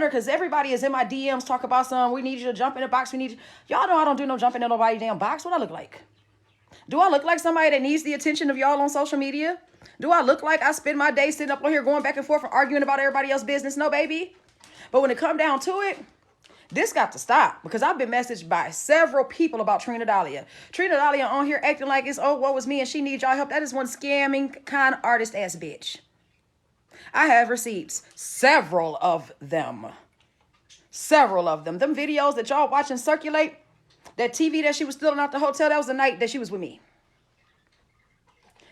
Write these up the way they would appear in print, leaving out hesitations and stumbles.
because everybody is in my DMs talk about some, we need you to jump in the box. We need you. Y'all know I don't do no jumping in nobody damn box. What I look like? Do I look like somebody that needs the attention of y'all on social media? Do I look like I spend my day sitting up on here going back and forth and arguing about everybody else's business? No, baby. But when it come down to it, this got to stop because I've been messaged by several people about Trina Dahlia. Trina Dahlia on here acting like it's, oh, woe was me and she needs y'all help. That is one scamming kind artist ass bitch. I have receipts, several of them. Several of them. Them videos that y'all watch and circulate, that TV that she was stealing out the hotel, that was the night that she was with me.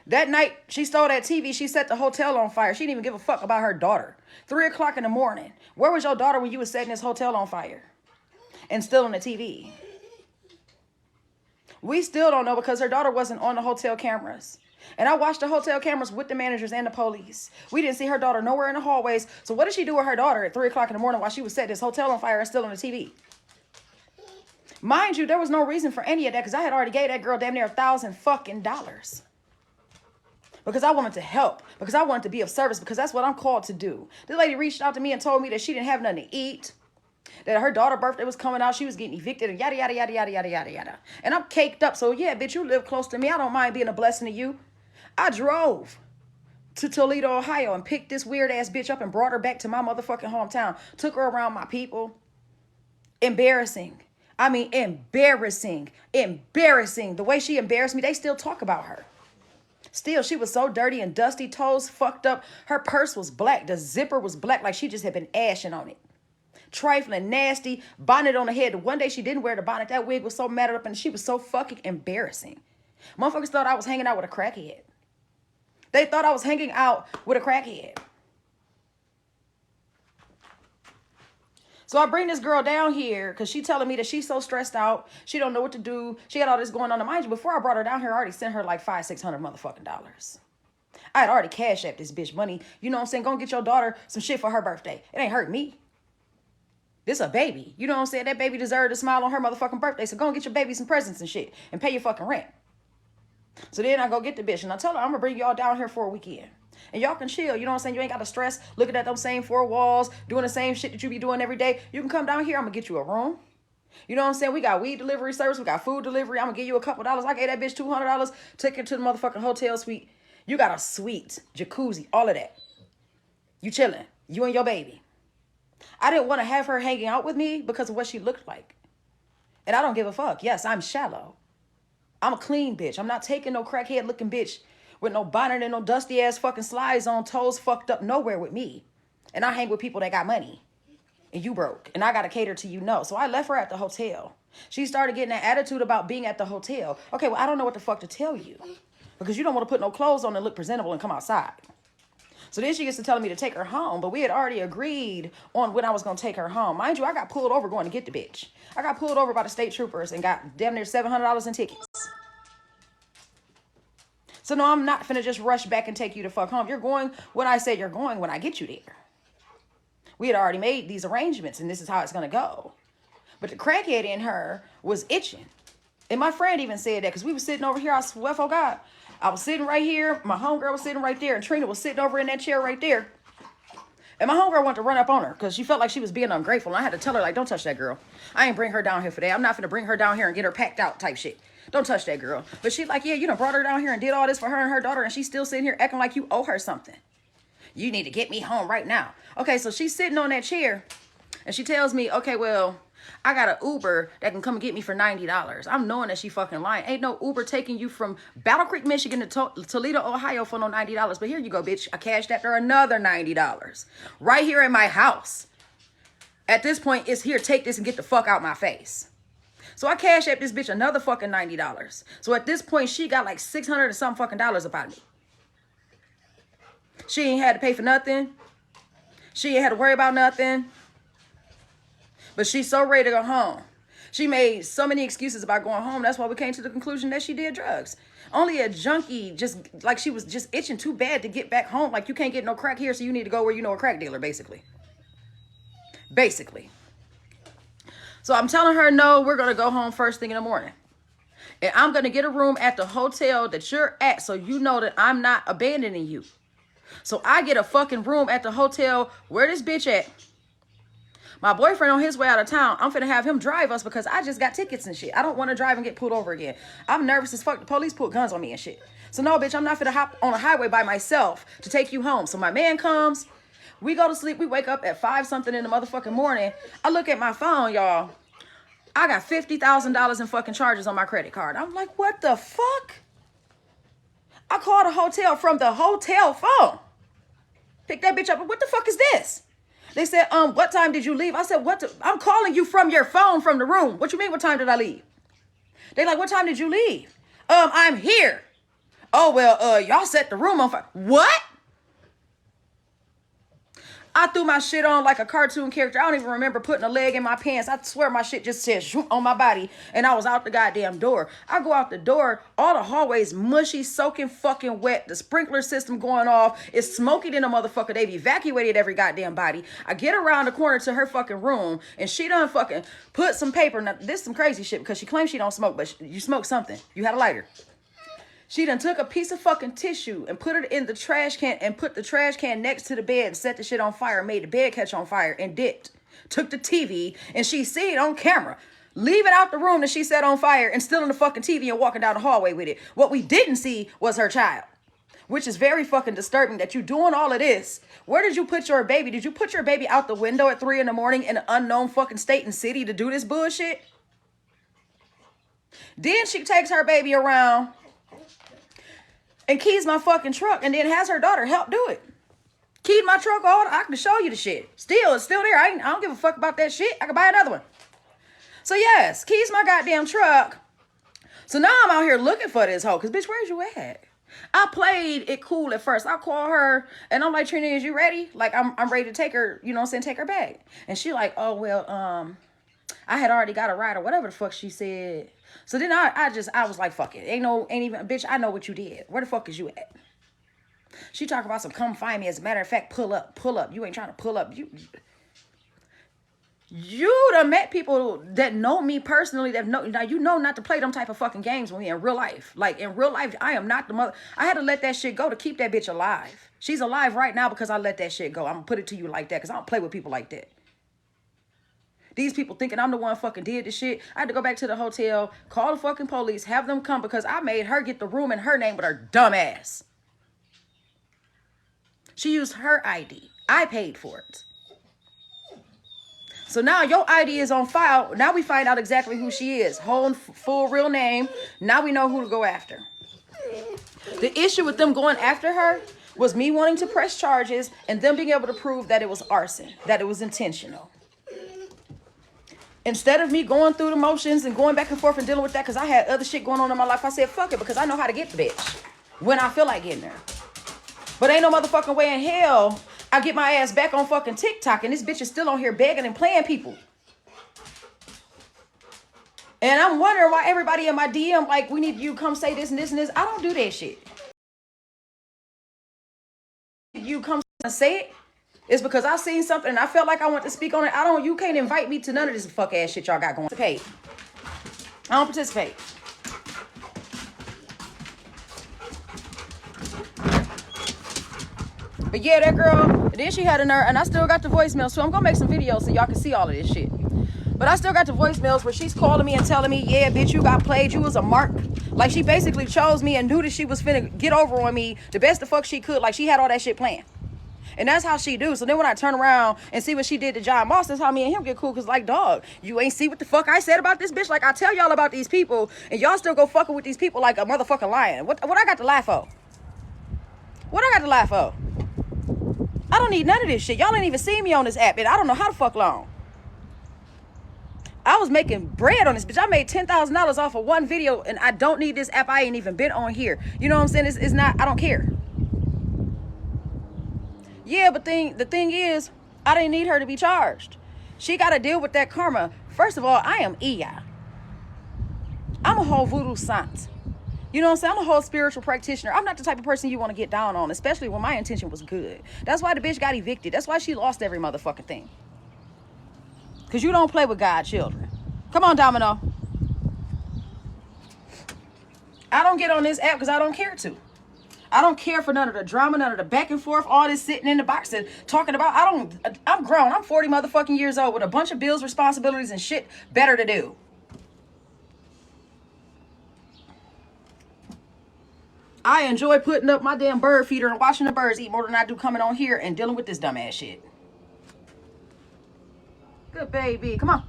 That night she stole that TV, she set the hotel on fire. She didn't even give a fuck about her daughter. 3 o'clock in the morning. Where was your daughter when you was setting this hotel on fire? And stealing the TV? We still don't know because her daughter wasn't on the hotel cameras. And I watched the hotel cameras with the managers and the police. We didn't see her daughter nowhere in the hallways. So what did she do with her daughter at 3 o'clock in the morning while she was setting this hotel on fire and stealing the TV? Mind you, there was no reason for any of that because I had already gave that girl damn near $1,000 fucking dollars. Because I wanted to help. Because I wanted to be of service. Because that's what I'm called to do. This lady reached out to me and told me that she didn't have nothing to eat. That her daughter's birthday was coming out. She was getting evicted and yada, yada, yada, yada, yada, yada, yada. And I'm caked up. So yeah, bitch, you live close to me. I don't mind being a blessing to you. I drove to Toledo, Ohio and picked this weird ass bitch up and brought her back to my motherfucking hometown. Took her around my people. Embarrassing. I mean, embarrassing. Embarrassing. The way she embarrassed me, they still talk about her. Still, she was so dirty and dusty, toes fucked up. Her purse was black. The zipper was black like she just had been ashing on it. Trifling, nasty, bonnet on the head. The one day she didn't wear the bonnet, that wig was so matted up and she was so fucking embarrassing. Motherfuckers thought I was hanging out with a crackhead. They thought I was hanging out with a crackhead. So I bring this girl down here because she telling me that she's so stressed out. She don't know what to do. She got all this going on. And mind you, before I brought her down here, I already sent her like $500-600 motherfucking dollars. I had already cashed out this bitch money. You know what I'm saying? Go get your daughter some shit for her birthday. It ain't hurt me. This a baby. You know what I'm saying? That baby deserved a smile on her motherfucking birthday. So go and get your baby some presents and shit. And pay your fucking rent. So then I go get the bitch. And I tell her, I'm going to bring y'all down here for a weekend. And y'all can chill. You know what I'm saying? You ain't got to stress looking at those same four walls, doing the same shit that you be doing every day. You can come down here. I'm going to get you a room. You know what I'm saying? We got weed delivery service. We got food delivery. I'm going to give you a couple dollars. I gave that bitch $200. Took her to the motherfucking hotel suite. You got a suite, jacuzzi, all of that. You chilling. You and your baby. I didn't want to have her hanging out with me because of what she looked like. And I don't give a fuck. Yes, I'm shallow. I'm a clean bitch. I'm not taking no crackhead looking bitch with no bonnet and no dusty ass fucking slides on, toes fucked up nowhere with me. And I hang with people that got money. And you broke. And I got to cater to you, no. So I left her at the hotel. She started getting an attitude about being at the hotel. Okay, well, I don't know what the fuck to tell you. Because you don't want to put no clothes on and look presentable and come outside. So then she gets to telling me to take her home. But we had already agreed on when I was going to take her home. Mind you, I got pulled over going to get the bitch. I got pulled over by the state troopers and got damn near $700 in tickets. So no, I'm not finna just rush back and take you to fuck home. You're going when I say you're going when I get you there. We had already made these arrangements and this is how it's going to go. But the crackhead in her was itching. And my friend even said that because we were sitting over here. I swear for God. I was sitting right here. My homegirl was sitting right there. And Trina was sitting over in that chair right there. And my homegirl wanted to run up on her because she felt like she was being ungrateful. And I had to tell her, like, don't touch that girl. I ain't bring her down here for that. I'm not finna bring her down here and get her packed out type shit. Don't touch that girl. But she like, yeah, you done brought her down here and did all this for her and her daughter. And she's still sitting here acting like you owe her something. You need to get me home right now. Okay, so she's sitting on that chair. And she tells me, okay, well, I got an Uber that can come and get me for $90. I'm knowing that she fucking lying. Ain't no Uber taking you from Battle Creek, Michigan to Toledo, Ohio for no $90. But here you go, bitch. I cashed after another $90. Right here in my house. At this point, it's here. Take this and get the fuck out my face. So I cash at this bitch another fucking $90. So at this point, she got like $600 and some fucking dollars about me. She ain't had to pay for nothing. She ain't had to worry about nothing. But she's so ready to go home. She made so many excuses about going home. That's why we came to the conclusion that she did drugs. Only a junkie, just like she was just itching too bad to get back home. Like you can't get no crack here, so you need to go where you know a crack dealer, basically. Basically. So I'm telling her, no, we're going to go home first thing in the morning. And I'm going to get a room at the hotel that you're at so you know that I'm not abandoning you. So I get a fucking room at the hotel where this bitch at. My boyfriend on his way out of town, I'm finna have him drive us because I just got tickets and shit. I don't want to drive and get pulled over again. I'm nervous as fuck. The police put guns on me and shit. So no, bitch, I'm not finna hop on a highway by myself to take you home. So my man comes, we go to sleep, we wake up at 5 something in the motherfucking morning. I look at my phone, y'all. I got $50,000 in fucking charges on my credit card. I'm like, what the fuck? I called a hotel from the hotel phone. Pick that bitch up. What the fuck is this? They said, what time did you leave? I said, I'm calling you from your phone from the room. What you mean, what time did I leave? They like, what time did you leave? I'm here. Oh, well, y'all set the room on fire. What? I threw my shit on like a cartoon character. I don't even remember putting a leg in my pants. I swear my shit just said shoot on my body. And I was out the goddamn door. I go out the door. All the hallways mushy, soaking fucking wet. The sprinkler system going off. It's smoking in a motherfucker. They've evacuated every goddamn body. I get around the corner to her fucking room. And she done fucking put some paper. Now, this is some crazy shit because she claims she don't smoke. But you smoke something. You had a lighter. She done took a piece of fucking tissue and put it in the trash can and put the trash can next to the bed and set the shit on fire, made the bed catch on fire and dipped. Took the TV and she see it on camera. Leaving out the room that she set on fire and still in the fucking TV and walking down the hallway with it. What we didn't see was her child, which is very fucking disturbing that you doing all of this. Where did you put your baby? Did you put your baby out the window at 3 in the morning in an unknown fucking state and city to do this bullshit? Then she takes her baby around and keys my fucking truck and then has her daughter help do it. Keyed my truck, all I can show you the shit. It's still there. I don't give a fuck about that shit. I can buy another one. So yes, keys my goddamn truck. So now I'm out here looking for this hoe. Cause bitch, where's you at? I played it cool at first. I call her and I'm like, Trini, is you ready? Like I'm ready to take her, you know what I'm saying, take her back. And she like, oh well, I had already got a ride or whatever the fuck she said. So then I was like, fuck it. Ain't even, bitch, I know what you did. Where the fuck is you at? She talk about some come find me. As a matter of fact, pull up. You ain't trying to pull up. You done met people that know me personally that know, now you know not to play them type of fucking games with me in real life. Like in real life, I am not the mother. I had to let that shit go to keep that bitch alive. She's alive right now because I let that shit go. I'm gonna put it to you like that because I don't play with people like that. These people thinking I'm the one fucking did this shit. I had to go back to the hotel, call the fucking police, have them come because I made her get the room in her name with her dumb ass. She used her ID. I paid for it. So now your ID is on file. Now we find out exactly who she is. Whole full real name. Now we know who to go after. The issue with them going after her was me wanting to press charges and them being able to prove that it was arson, that it was intentional. Instead of me going through the motions and going back and forth and dealing with that, because I had other shit going on in my life, I said, fuck it, because I know how to get the bitch when I feel like getting her. But ain't no motherfucking way in hell I get my ass back on fucking TikTok and this bitch is still on here begging and playing people. And I'm wondering why everybody in my DM like, we need you to come say this and this and this. I don't do that shit. You come and say it. It's because I seen something and I felt like I want to speak on it. You can't invite me to none of this fuck ass shit y'all got going. I don't participate. But yeah, that girl, then she had a nerve, and I still got the voicemails, so I'm gonna make some videos so y'all can see all of this shit. But I still got the voicemails where she's calling me and telling me, yeah, bitch, you got played, you was a mark. Like she basically chose me and knew that she was finna get over on me the best the fuck she could. Like she had all that shit planned. And that's how she do. So then when I turn around and see what she did to John Moss, that's how me and him get cool. Cause like, dog, you ain't see what the fuck I said about this bitch. Like I tell y'all about these people and y'all still go fucking with these people like a motherfucking lion. What I got to laugh for? What I got to laugh for? I don't need none of this shit. Y'all ain't even seen me on this app and I don't know how the fuck long. I was making bread on this bitch. I made $10,000 off of one video and I don't need this app. I ain't even been on here. You know what I'm saying? It's not, I don't care. Yeah, but the thing is, I didn't need her to be charged. She got to deal with that karma. First of all, I am Iya. I'm a whole voodoo saint. You know what I'm saying? I'm a whole spiritual practitioner. I'm not the type of person you want to get down on, especially when my intention was good. That's why the bitch got evicted. That's why she lost every motherfucking thing. Because you don't play with God's children. Come on, Domino. I don't get on this app because I don't care to. I don't care for none of the drama, none of the back and forth, all this sitting in the box and talking about. I'm grown. I'm 40 motherfucking years old with a bunch of bills, responsibilities, and shit better to do. I enjoy putting up my damn bird feeder and watching the birds eat more than I do coming on here and dealing with this dumbass shit. Good baby. Come on.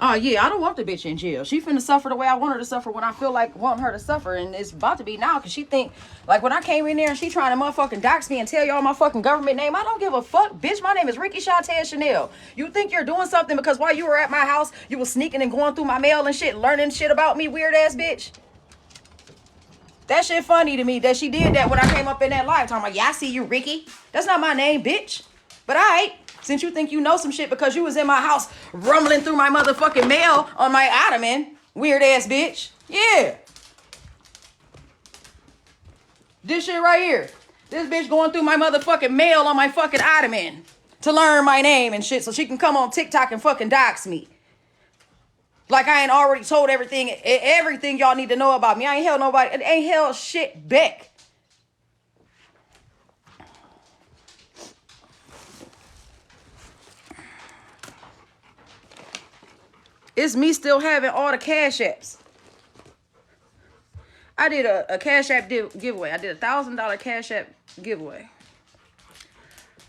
Oh, yeah, I don't want the bitch in jail. She finna suffer the way I want her to suffer when I feel like wanting her to suffer. And it's about to be now because she think, like when I came in there and she trying to motherfucking dox me and tell y'all my fucking government name. I don't give a fuck, bitch. My name is Ricky Taya Chanel. You think you're doing something because while you were at my house, you was sneaking and going through my mail and shit, learning shit about me, weird ass bitch? That shit funny to me that she did that when I came up in that live talking about, yeah, I see you, Ricky. That's not my name, bitch. But all right, since you think you know some shit because you was in my house rumbling through my motherfucking mail on my ottoman, weird ass bitch. Yeah. This shit right here. This bitch going through my motherfucking mail on my fucking ottoman to learn my name and shit so she can come on TikTok and fucking dox me. Like I ain't already told everything y'all need to know about me. I ain't held nobody, ain't held shit back. It's me still having all the cash apps. I did a cash app giveaway. I did $1,000 cash app giveaway.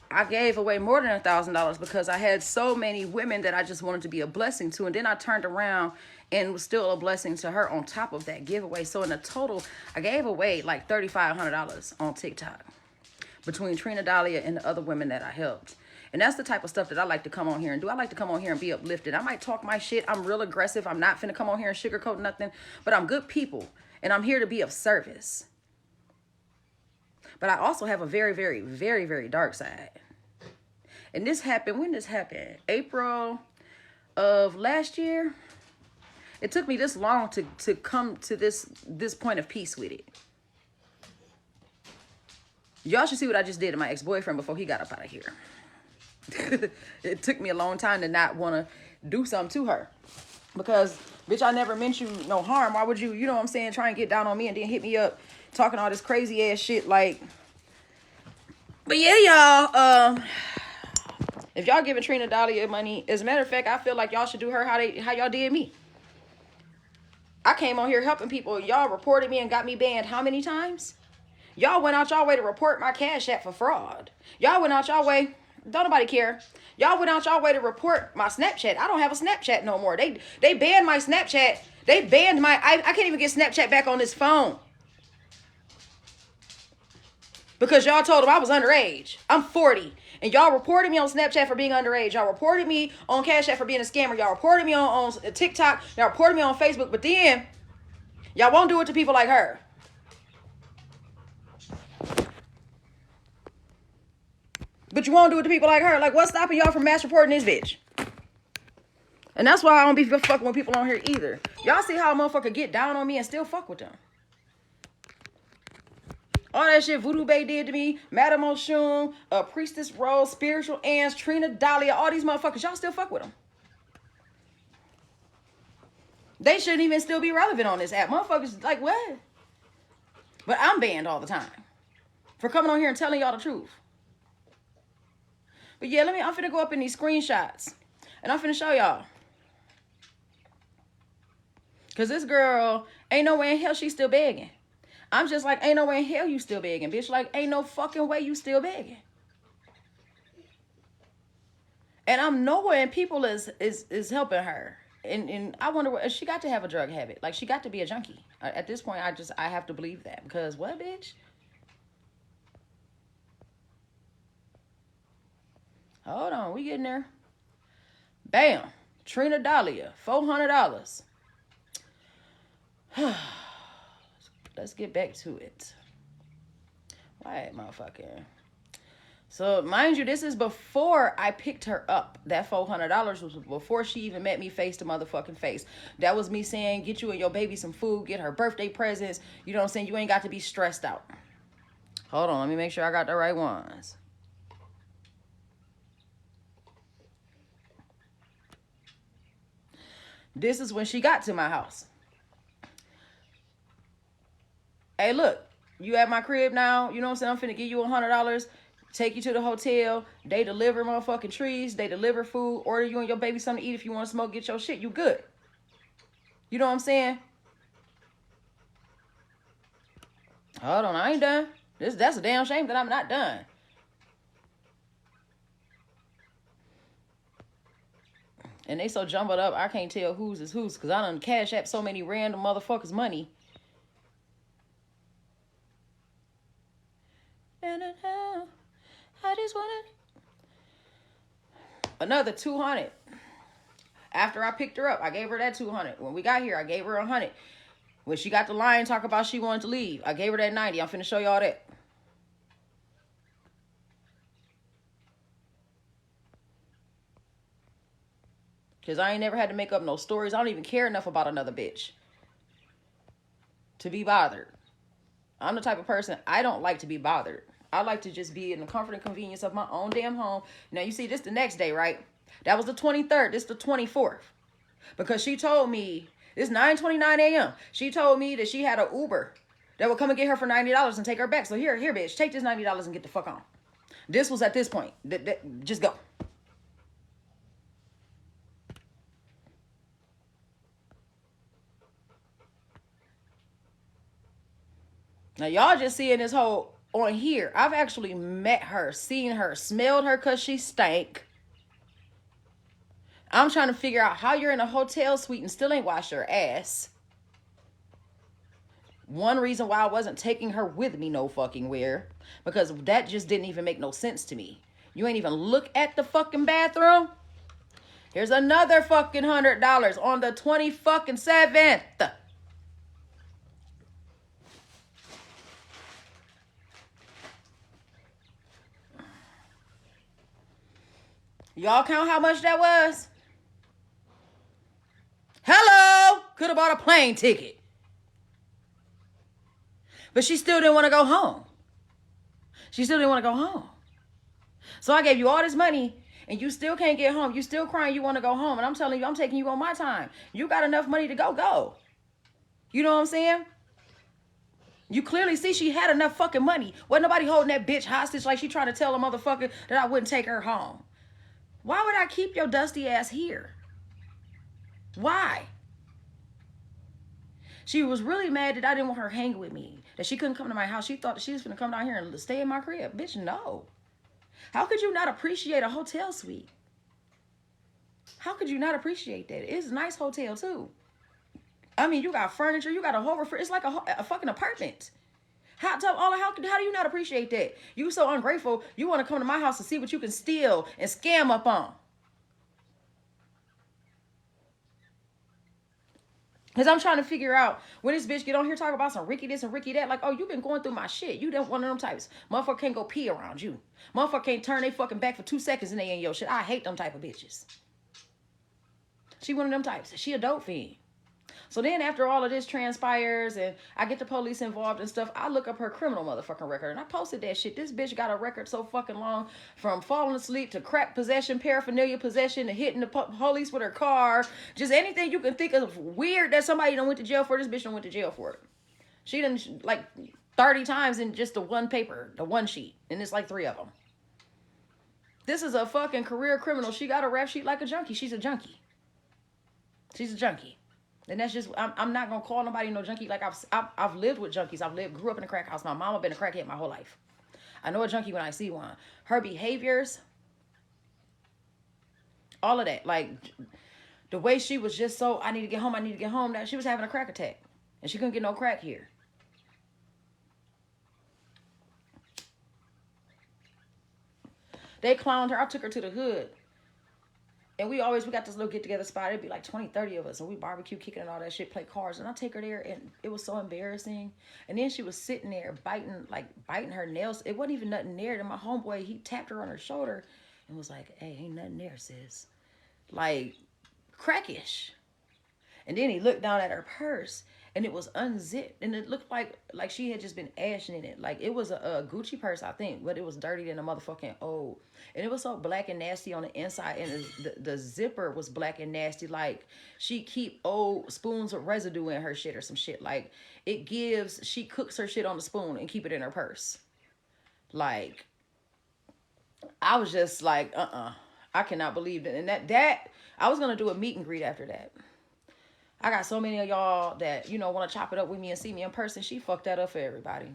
I gave away more than $1,000 because I had so many women that I just wanted to be a blessing to. And then I turned around and was still a blessing to her on top of that giveaway. So in a total, I gave away like $3,500 on TikTok between Trina Dahlia and the other women that I helped. And that's the type of stuff that I like to come on here and do. I like to come on here and be uplifted. I might talk my shit. I'm real aggressive. I'm not finna come on here and sugarcoat nothing. But I'm good people. And I'm here to be of service. But I also have a very, very, very, very dark side. And this happened, when this happened? April of last year. It took me this long to come to this point of peace with it. Y'all should see what I just did to my ex-boyfriend before he got up out of here. It took me a long time to not want to do something to her. Because, bitch, I never meant you no harm. Why would you, you know what I'm saying, try and get down on me and then hit me up talking all this crazy ass shit like... But yeah, y'all, if y'all giving Trina Dahlia money, as a matter of fact, I feel like y'all should do her how y'all did me. I came on here helping people. Y'all reported me and got me banned how many times? Y'all went out y'all way to report my Cash App for fraud. Y'all went out y'all way, don't nobody care. Y'all went out y'all way to report my Snapchat. I don't have a Snapchat no more. They banned my Snapchat. They banned my, I can't even get Snapchat back on this phone. Because y'all told them I was underage. I'm 40. And y'all reported me on Snapchat for being underage. Y'all reported me on Cash App for being a scammer. Y'all reported me on TikTok. Y'all reported me on Facebook. But then, y'all won't do it to people like her. But you won't do it to people like her. Like, what's stopping y'all from mass reporting this bitch? And that's why I don't be fucking with people on here either. Y'all see how a motherfucker get down on me and still fuck with them. All that shit Voodoo Bay did to me, Madame Oshun, Priestess Rose, Spiritual Ants, Trina Dahlia, all these motherfuckers, y'all still fuck with them. They shouldn't even still be relevant on this app. Motherfuckers, like, what? But I'm banned all the time for coming on here and telling y'all the truth. But yeah, I'm finna go up in these screenshots. And I'm finna show y'all. Because this girl, ain't no way in hell she's still begging. I'm just like, ain't no way in hell you still begging, bitch. Like, ain't no fucking way you still begging. And I'm nowhere, and people is helping her. And I wonder, what she got to have a drug habit. Like, she got to be a junkie. At this point, I have to believe that. Because what, bitch? Hold on, we getting there. Bam. Trina Dahlia, $400. Let's get back to it. Right, motherfucker. So, mind you, this is before I picked her up. That $400 was before she even met me face to motherfucking face. That was me saying, get you and your baby some food, get her birthday presents. You know what I'm saying? You ain't got to be stressed out. Hold on, let me make sure I got the right ones. This is when she got to my house. Hey, look, you at my crib now. You know what I'm saying? I'm finna give you $100. Take you to the hotel. They deliver motherfucking trees. They deliver food. Order you and your baby something to eat. If you want to smoke, get your shit. You good. You know what I'm saying? Hold on, I ain't done. That's a damn shame that I'm not done. And they so jumbled up, I can't tell whose is whose. Because I done cash app so many random motherfuckers money. And I just wanted another 200. After I picked her up, I gave her that 200. When we got here, I gave her 100. When she got the line talk about she wanted to leave, I gave her that 90. I'm finna show y'all that. Because I ain't never had to make up no stories. I don't even care enough about another bitch to be bothered. I'm the type of person, I don't like to be bothered. I like to just be in the comfort and convenience of my own damn home. Now, you see, this the next day, right? That was the 23rd. This the 24th. Because she told me, it's 9:29 a.m. She told me that she had an Uber that would come and get her for $90 and take her back. So here, bitch, take this $90 and get the fuck on. This was at this point. Just go. Now, y'all just seeing this whole on here. I've actually met her, seen her, smelled her because she stank. I'm trying to figure out how you're in a hotel suite and still ain't washed your ass. One reason why I wasn't taking her with me no fucking where. Because that just didn't even make no sense to me. You ain't even look at the fucking bathroom. Here's another fucking $100 on the 27th. Y'all count how much that was? Hello! Could have bought a plane ticket. But she still didn't want to go home. She still didn't want to go home. So I gave you all this money and you still can't get home. You still crying you want to go home. And I'm telling you, I'm taking you on my time. You got enough money to go. You know what I'm saying? You clearly see she had enough fucking money. Wasn't nobody holding that bitch hostage like she trying to tell a motherfucker that I wouldn't take her home. Why would I keep your dusty ass here? Why? She was really mad that I didn't want her hanging with me. That she couldn't come to my house. She thought that she was going to come down here and stay in my crib. Bitch, no. How could you not appreciate a hotel suite? How could you not appreciate that? It's a nice hotel, too. I mean, you got furniture. You got a whole refrigerator. It's like a fucking apartment. How do you not appreciate that? You so ungrateful. You want to come to my house to see what you can steal and scam up on. Because I'm trying to figure out when this bitch get on here talking about some Ricky this and Ricky that. Like, oh, you been going through my shit. You done one of them types. Motherfucker can't go pee around you. Motherfucker can't turn their fucking back for 2 seconds and they in your shit. I hate them type of bitches. She one of them types. She a dope fiend. So then after all of this transpires and I get the police involved and stuff, I look up her criminal motherfucking record and I posted that shit. This bitch got a record so fucking long, from falling asleep to crack possession, paraphernalia possession, to hitting the police with her car. Just anything you can think of weird that somebody done went to jail for, this bitch done went to jail for it. She done like 30 times in just the one paper, the one sheet. And it's like 3 of them. This is a fucking career criminal. She got a rap sheet like a junkie. She's a junkie. She's a junkie. And that's just, I'm not going to call nobody no junkie. Like, I've lived with junkies. Grew up in a crack house. My mama been a crackhead my whole life. I know a junkie when I see one. Her behaviors, all of that. Like, the way she was just so, I need to get home. That she was having a crack attack. And she couldn't get no crack here. They clowned her. I took her to the hood. And we got this little get-together spot. It'd be like 20, 30 of us. And we barbecue, kicking and all that shit, play cards. And I take her there, and it was so embarrassing. And then she was sitting there biting her nails. It wasn't even nothing there. And my homeboy, he tapped her on her shoulder and was like, hey, ain't nothing there, sis. Like, crackish. And then he looked down at her purse. and it was unzipped, and it looked like she had just been ashing in it. Like it was a Gucci purse, I think, but it was dirty than a motherfucking old, and it was so black and nasty on the inside, and the zipper was black and nasty. Like she keep old spoons with residue in her shit or some shit. Like it gives, she cooks her shit on the spoon and keep it in her purse. Like I was just like, I cannot believe that. And that I was gonna do a meet and greet after that. I got so many of y'all that, want to chop it up with me and see me in person. She fucked that up for everybody.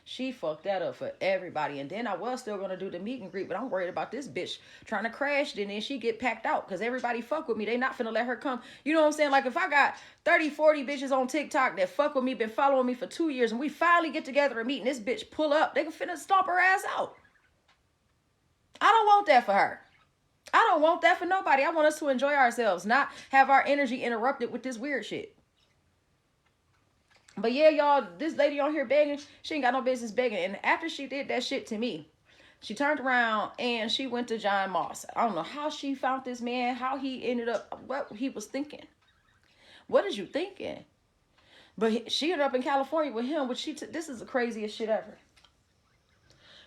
She fucked that up for everybody. And then I was still going to do the meet and greet, but I'm worried about this bitch trying to crash it, and then she get packed out because everybody fuck with me. They not finna let her come. You know what I'm saying? Like if I got 30, 40 bitches on TikTok that fuck with me, been following me for 2 years, and we finally get together and meet, and this bitch pull up, they can finna stomp her ass out. I don't want that for her. I don't want that for nobody. I want us to enjoy ourselves, not have our energy interrupted with this weird shit. But yeah, y'all, this lady on here begging, she ain't got no business begging. And after she did that shit to me, she turned around and she went to John Moss. I don't know how she found this man, how he ended up, what he was thinking. What is you thinking? But she ended up in California with him, which this is the craziest shit ever.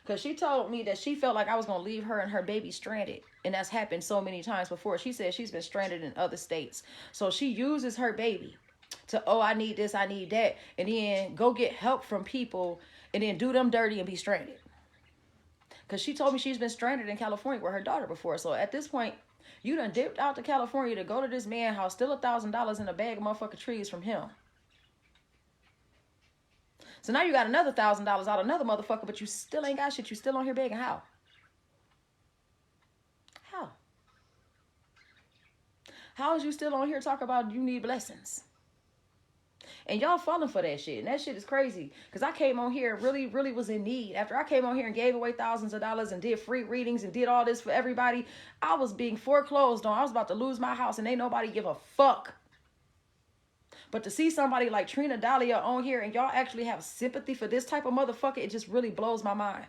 Because she told me that she felt like I was going to leave her and her baby stranded. And that's happened so many times before. She said she's been stranded in other states. So she uses her baby to, I need this, I need that. And then go get help from people and then do them dirty and be stranded. Because she told me she's been stranded in California with her daughter before. So at this point, you done dipped out to California to go to this man's house, steal $1,000 in a bag of motherfucking trees from him. So now you got another $1,000 out of another motherfucker, but you still ain't got shit. You still on here begging. How? How? How is you still on here talking about you need blessings? And y'all falling for that shit. And that shit is crazy. Because I came on here and really was in need. After I came on here and gave away thousands of dollars and did free readings and did all this for everybody, I was being foreclosed on. I was about to lose my house and ain't nobody give a fuck. But to see somebody like Trina Dahlia on here and y'all actually have sympathy for this type of motherfucker, it just really blows my mind.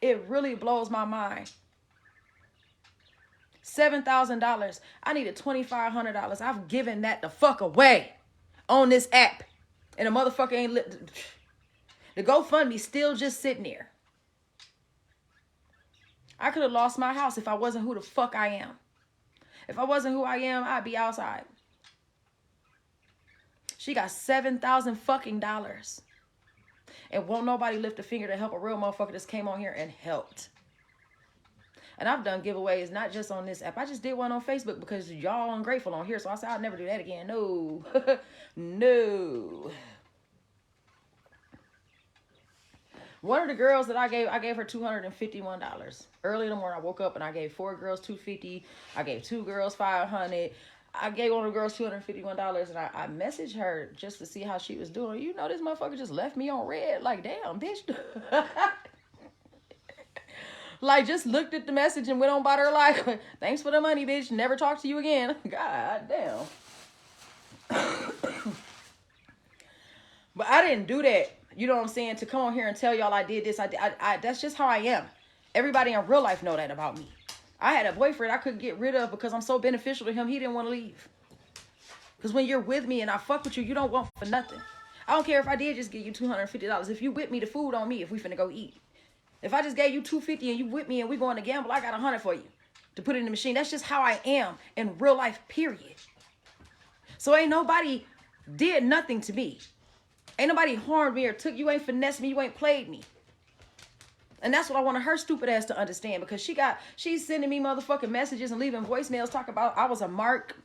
It really blows my mind. $7,000. I needed $2,500. I've given that the fuck away on this app. And the motherfucker ain't lit. The GoFundMe still just sitting there. I could have lost my house if I wasn't who the fuck I am. If I wasn't who I am, I'd be outside. She got $7,000 fucking dollars. And won't nobody lift a finger to help a real motherfucker just came on here and helped. And I've done giveaways, not just on this app. I just did one on Facebook because y'all ungrateful on here. So I said, I'll never do that again. No. No. One of the girls that I gave her $251. Early in the morning, I woke up and I gave 4 girls $250. I gave 2 girls $500. I gave one of the girls $251, and I messaged her just to see how she was doing. You know, this motherfucker just left me on red. Like, damn, bitch. Like, just looked at the message and went on about her life. Thanks for the money, bitch. Never talk to you again. God damn. But I didn't do that. You know what I'm saying? To come on here and tell y'all I did this. I that's just how I am. Everybody in real life know that about me. I had a boyfriend I couldn't get rid of because I'm so beneficial to him. He didn't want to leave. Because when you're with me and I fuck with you, you don't want for nothing. I don't care if I did just give you $250. If you with me, the food on me if we finna go eat. If I just gave you $250 and you with me and we going to gamble, I got $100 for you to put in the machine. That's just how I am in real life, period. So ain't nobody did nothing to me. Ain't nobody harmed me or took, you ain't finessed me, you ain't played me. And that's what I wanted her stupid ass to understand, because she's sending me motherfucking messages and leaving voicemails talking about I was a mark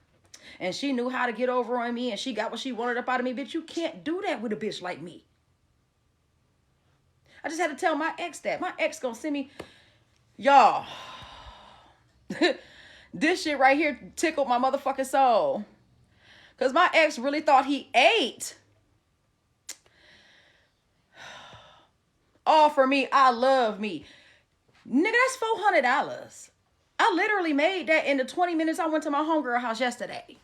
and she knew how to get over on me and she got what she wanted up out of me. Bitch, you can't do that with a bitch like me. I just had to tell my ex that. My ex gonna send me, y'all, this shit right here tickled my motherfucking soul. Because my ex really thought he ate. All for me, I love me. Nigga, that's $400. I literally made that in the 20 minutes I went to my homegirl house yesterday.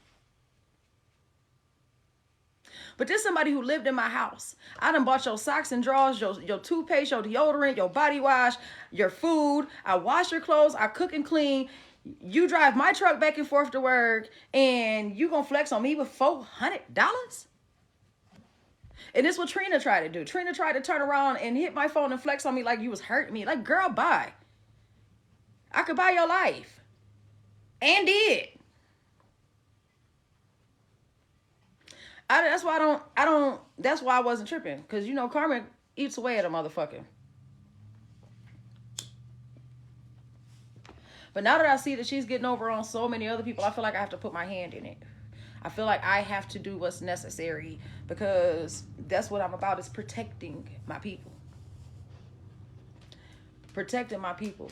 But this somebody who lived in my house. I done bought your socks and drawers, your toothpaste, your deodorant, your body wash, your food. I wash your clothes. I cook and clean. You drive my truck back and forth to work. And you gonna flex on me with $400? And this is what Trina tried to do. Trina tried to turn around and hit my phone and flex on me like you was hurting me. Like, girl, bye. I could buy your life. And did. That's why that's why I wasn't tripping. Because, you know, karma eats away at a motherfucker. But now that I see that she's getting over on so many other people, I feel like I have to put my hand in it. I feel like I have to do what's necessary because that's what I'm about, is protecting my people. Protecting my people.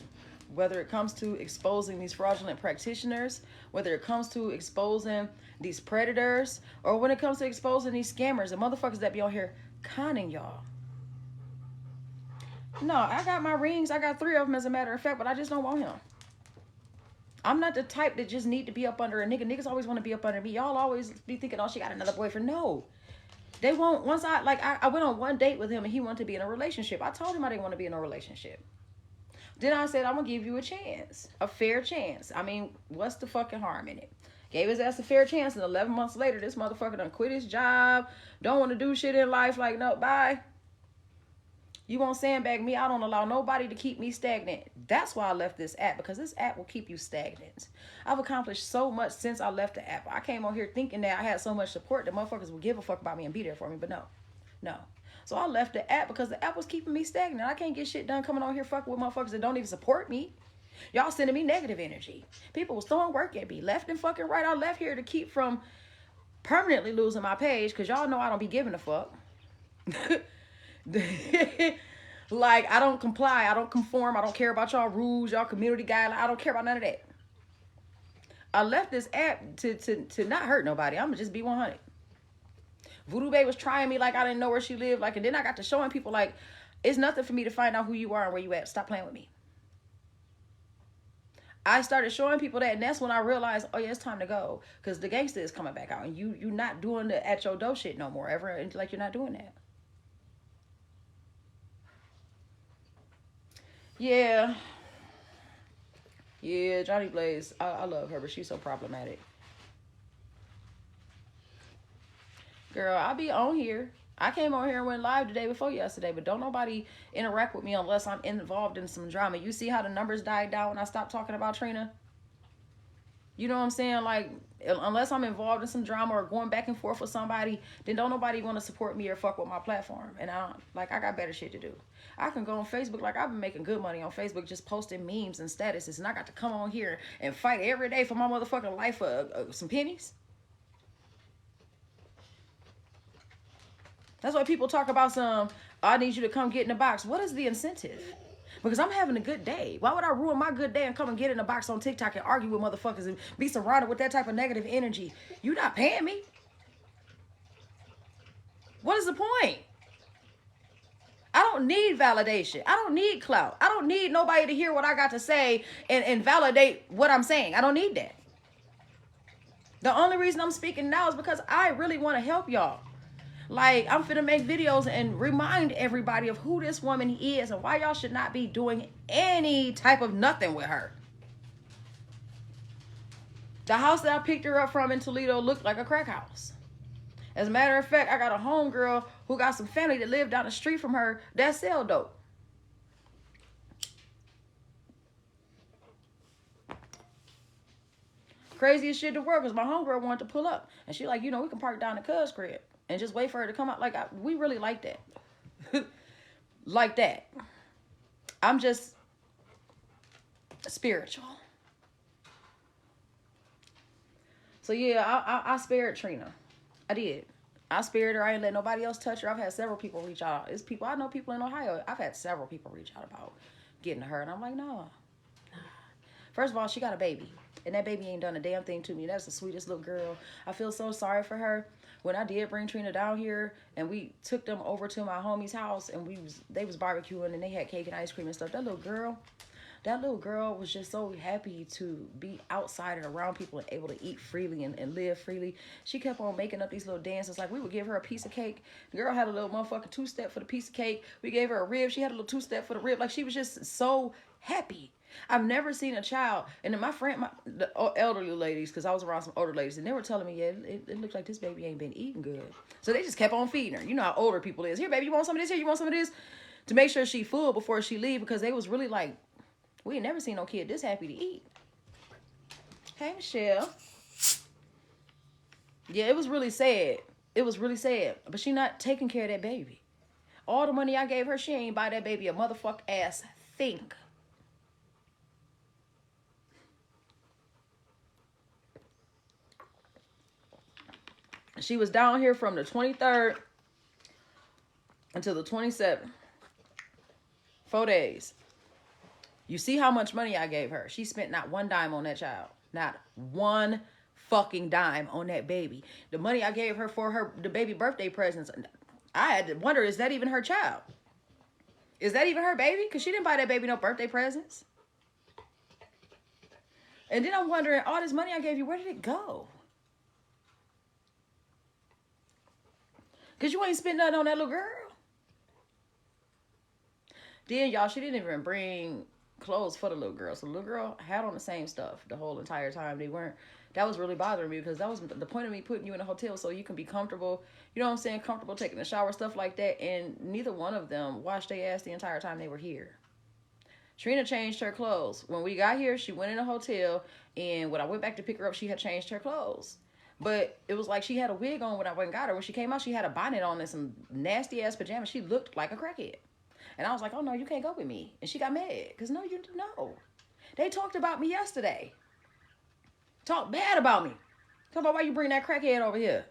Whether it comes to exposing these fraudulent practitioners, whether it comes to exposing these predators, or when it comes to exposing these scammers and motherfuckers that be on here conning y'all. No, I got my rings. I got 3 of them as a matter of fact, but I just don't want him. I'm not the type that just need to be up under a nigga. Niggas always want to be up under me. Y'all always be thinking, oh, she got another boyfriend. No. They won't. Once I went on one date with him and he wanted to be in a relationship. I told him I didn't want to be in a relationship. Then I said, I'm going to give you a chance. A fair chance. I mean, what's the fucking harm in it? Gave his ass a fair chance, and 11 months later, this motherfucker done quit his job. Don't want to do shit in life. Like, no, bye. You won't sandbag me. I don't allow nobody to keep me stagnant. That's why I left this app, because this app will keep you stagnant. I've accomplished so much since I left the app. I came on here thinking that I had so much support that motherfuckers would give a fuck about me and be there for me, but no. No. So I left the app because the app was keeping me stagnant. I can't get shit done coming on here fucking with motherfuckers that don't even support me. Y'all sending me negative energy. People was throwing work at me, left and fucking right. I left here to keep from permanently losing my page, because y'all know I don't be giving a fuck. Like, I don't comply, I don't conform, I don't care about y'all rules, y'all community guidelines. I don't care about none of that. I left this app to not hurt nobody. I'm gonna just be 100. Voodoo Bae was trying me like I didn't know where she lived. Like, and then I got to showing people, like, it's nothing for me to find out who you are and where you at. Stop playing with me. I started showing people that, and that's when I realized, oh yeah, it's time to go, because the gangster is coming back out, and you not doing the at your door shit no more ever. Like, you're not doing that. Yeah, Johnny Blaze, I love her, but she's so problematic. Girl, I be on here. I came on here and went live the day before yesterday, but don't nobody interact with me unless I'm involved in some drama. You see how the numbers died down when I stopped talking about Trina? You know what I'm saying? Like, unless I'm involved in some drama or going back and forth with somebody, then don't nobody want to support me or fuck with my platform. And I got better shit to do. I can go on Facebook. Like, I've been making good money on Facebook just posting memes and statuses, and I got to come on here and fight every day for my motherfucking life for some pennies. That's why people talk about I need you to come get in the box. What is the incentive? Because I'm having a good day. Why would I ruin my good day and come and get in the box on TikTok and argue with motherfuckers and be surrounded with that type of negative energy? You not paying me. What is the point? I don't need validation. I don't need clout. I don't need nobody to hear what I got to say and validate what I'm saying. I don't need that. The only reason I'm speaking now is because I really want to help y'all. Like, I'm finna make videos and remind everybody of who this woman is and why y'all should not be doing any type of nothing with her. The house that I picked her up from in Toledo looked like a crack house. As a matter of fact, I got a homegirl who got some family that lived down the street from her that sell dope. Craziest shit in the world, because my homegirl wanted to pull up. And she like, we can park down the cuz crib and just wait for her to come out. Like, we really like that. Like that. I'm just spiritual. So yeah, I spared Trina. I did. I spared her. I ain't let nobody else touch her. I've had several people reach out. It's people, I know people in Ohio. I've had several people reach out about getting to her. And I'm like, no. First of all, she got a baby. And that baby ain't done a damn thing to me. That's the sweetest little girl. I feel so sorry for her. When I did bring Trina down here and we took them over to my homie's house and they was barbecuing and they had cake and ice cream and stuff. That little girl was just so happy to be outside and around people and able to eat freely and live freely. She kept on making up these little dances. Like, we would give her a piece of cake. The girl had a little motherfucking two-step for the piece of cake. We gave her a rib. She had a little two-step for the rib. Like, she was just so happy. I've never seen a child, and then my friend, the elderly ladies, because I was around some older ladies, and they were telling me, yeah, it looks like this baby ain't been eating good. So they just kept on feeding her. You know how older people is. Here, baby, you want some of this? Here, you want some of this? To make sure she full before she leave, because they was really like, we ain't never seen no kid this happy to eat. Hey, Michelle. Yeah, it was really sad. It was really sad. But she not taking care of that baby. All the money I gave her, she ain't buy that baby a motherfuck ass thing. She was down here from the 23rd until the 27th. 4 days. You see how much money I gave her. She spent not one dime on that child. Not one fucking dime on that baby. The money I gave her for the baby birthday presents, I had to wonder, is that even her child? Is that even her baby? Because she didn't buy that baby no birthday presents. And then I'm wondering, all this money I gave you, where did it go? Because you ain't spent nothing on that little girl. Then, y'all, she didn't even bring clothes for the little girl. So the little girl had on the same stuff the whole entire time. That was really bothering me, because that was the point of me putting you in a hotel, so you can be comfortable, you know what I'm saying, comfortable taking a shower, stuff like that. And neither one of them washed their ass the entire time they were here. Trina changed her clothes. When we got here, she went in a hotel, and when I went back to pick her up, she had changed her clothes. But it was like she had a wig on when I went and got her. When she came out, she had a bonnet on and some nasty ass pajamas. She looked like a crackhead. And I was like, oh no, you can't go with me. And she got mad. Because no, you know. They talked about me yesterday. Talk bad about me. Talk about why you bring that crackhead over here.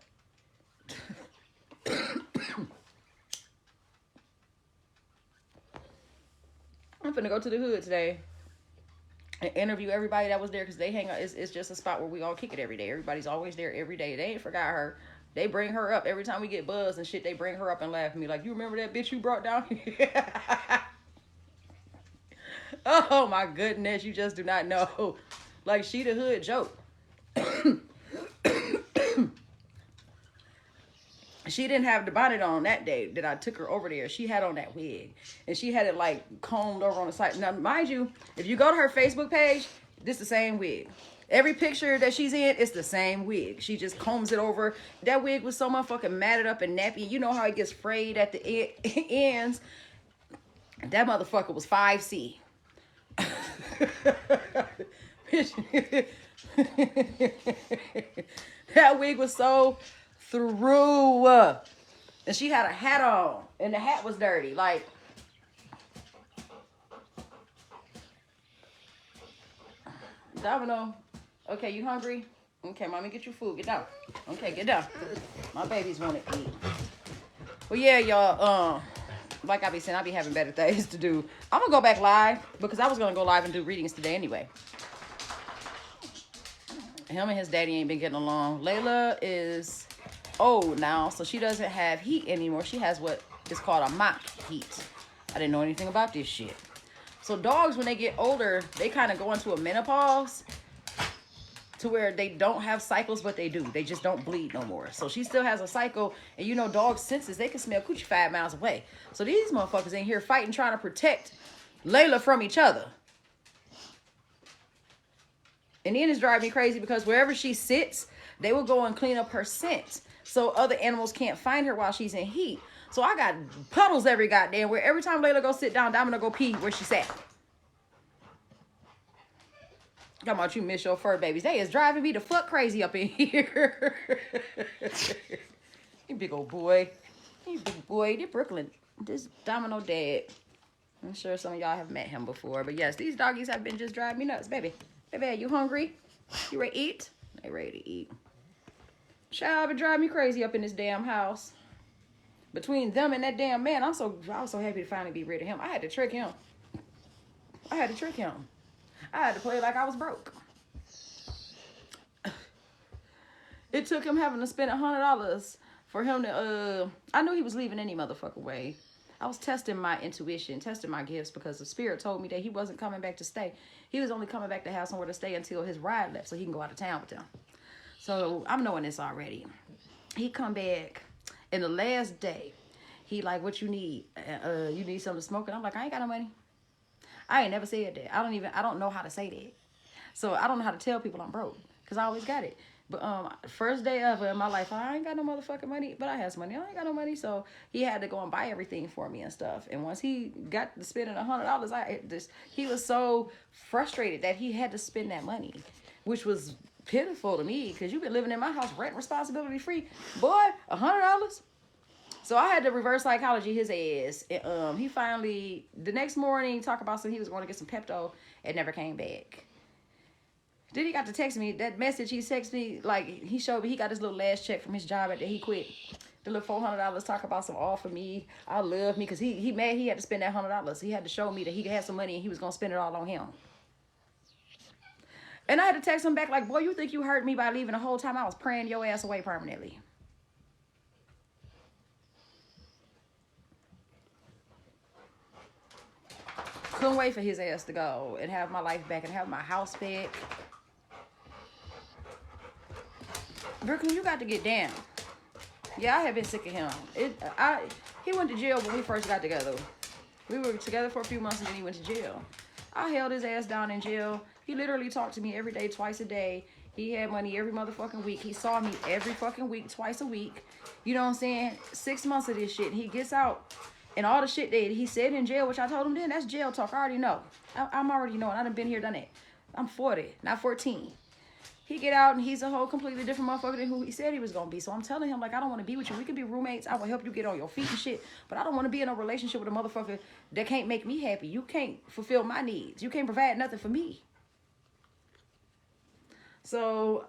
I'm finna go to the hood today and interview everybody that was there, because they hang out. It's just a spot where we all kick it every day. Everybody's always there every day. They ain't forgot her. They bring her up every time we get buzzed and shit. They bring her up and laugh at me like, you remember that bitch you brought down here? Oh my goodness, you just do not know. Like, she the hood joke. She didn't have the bonnet on that day that I took her over there. She had on that wig. And she had it like combed over on the side. Now, mind you, if you go to her Facebook page, this the same wig. Every picture that she's in, it's the same wig. She just combs it over. That wig was so motherfucking matted up and nappy. You know how it gets frayed at the ends? That motherfucker was 5C. That wig was so through. And she had a hat on, and the hat was dirty. Like, Domino, okay, you hungry? Okay, mommy, get your food. Get down. Okay, get down. My babies want to eat. Well, yeah, y'all, like I be saying, I be having better things to do. I'm gonna go back live, because I was gonna go live and do readings today anyway. Him and his daddy ain't been getting along. Layla is old now, so she doesn't have heat anymore. She has what is called a mock heat. I didn't know anything about this shit. So dogs, when they get older, they kind of go into a menopause to where they don't have cycles, but they do. They just don't bleed no more. So she still has a cycle, and you know, dogs' senses, they can smell coochie 5 miles away. So these motherfuckers in here fighting, trying to protect Layla from each other. And then it's driving me crazy, because wherever she sits, they will go and clean up her scent, so other animals can't find her while she's in heat. So I got puddles every goddamn where. Every time Layla go sit down, Domino go pee where she sat. Talking about you miss your fur babies. They is driving me the fuck crazy up in here. You big old boy. You big boy. This Brooklyn. This Domino dad. I'm sure some of y'all have met him before. But yes, these doggies have been just driving me nuts, baby. Baby, are you hungry? You ready to eat? They ready to eat. Child, been driving me crazy up in this damn house. Between them and that damn man, I was so happy to finally be rid of him. I had to trick him. I had to play like I was broke. It took him having to spend $100 for him to, I knew he was leaving any motherfucking way. I was testing my intuition, testing my gifts, because the spirit told me that he wasn't coming back to stay. He was only coming back to have somewhere to stay until his ride left, so he can go out of town with them. So I'm knowing this already. He come back, and the last day, he like, what you need? You need something to smoke? And I'm like, I ain't got no money. I ain't never said that. I don't know how to say that. So I don't know how to tell people I'm broke because I always got it. But first day ever in my life, I ain't got no motherfucking money, but I had some money. I ain't got no money, so he had to go and buy everything for me and stuff. And once he got to spending $100, he was so frustrated that he had to spend that money, which was pitiful to me because you've been living in my house rent responsibility free, boy. $100. So I had to reverse psychology his ass. And, he finally the next morning talk about some he was going to get some Pepto and never came back. Then he got to text me that message. He texted me like he showed me he got his little last check from his job after he quit. The little $400 talk about some all for me. I love me because he mad he had to spend that $100. He had to show me that he had some money and he was gonna spend it all on him. And I had to text him back like, boy, you think you hurt me by leaving the whole time I was praying your ass away permanently. Couldn't wait for his ass to go and have my life back and have my house back. Brooklyn, you got to get down. Yeah, I have been sick of him. He went to jail when we first got together. We were together for a few months and then he went to jail. I held his ass down in jail. He literally talked to me every day, twice a day. He had money every motherfucking week. He saw me every fucking week, twice a week. You know what I'm saying? 6 months of this shit. He gets out and all the shit that he said in jail, which I told him then, that's jail talk. I already know. I'm already knowing. I done been here, done it. I'm 40, not 14. He get out and he's a whole completely different motherfucker than who he said he was gonna be. So I'm telling him, like, I don't want to be with you. We can be roommates. I will help you get on your feet and shit. But I don't want to be in a relationship with a motherfucker that can't make me happy. You can't fulfill my needs. You can't provide nothing for me. So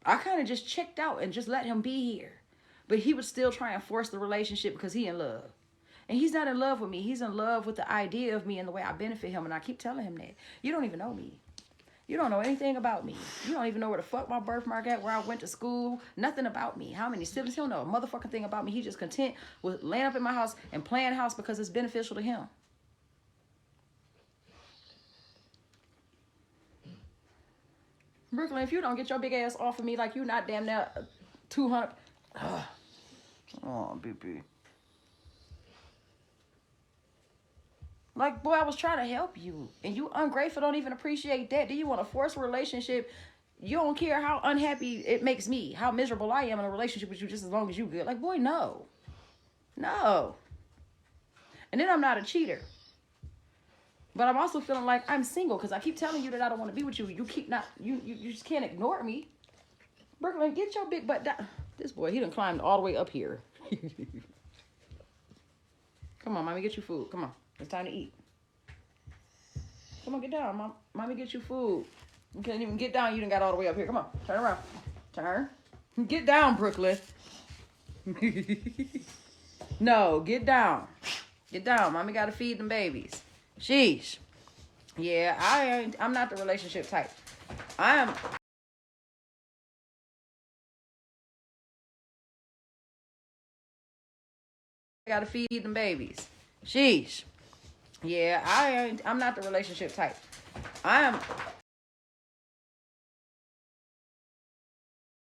I kind of just checked out and just let him be here. But he would still try and force the relationship because he in love. And he's not in love with me. He's in love with the idea of me and the way I benefit him. And I keep telling him that. You don't even know me. You don't know anything about me. You don't even know where the fuck my birthmark at, where I went to school. Nothing about me. How many siblings? He don't know a motherfucking thing about me. He's just content with laying up in my house and playing house because it's beneficial to him. Brooklyn, if you don't get your big ass off of me like you not damn near 200. Oh, BB. Like, boy, I was trying to help you. And you ungrateful, don't even appreciate that. Do you want to force a relationship? You don't care how unhappy it makes me, how miserable I am in a relationship with you just as long as you good. Like, boy, no. No. And then I'm not a cheater. But I'm also feeling like I'm single because I keep telling you that I don't want to be with you. You keep not, you just can't ignore me. Brooklyn, get your big butt down. This boy, he done climbed all the way up here. Come on, mommy, get you food. Come on. It's time to eat. Come on, get down, mom. Mommy, get you food. You can't even get down. You done got all the way up here. Come on, turn around. Turn. Get down, Brooklyn. No, get down. Get down. Mommy got to feed them babies. Sheesh. Yeah, I'm not the relationship type. I got to feed them babies. Sheesh. Yeah, I'm not the relationship type.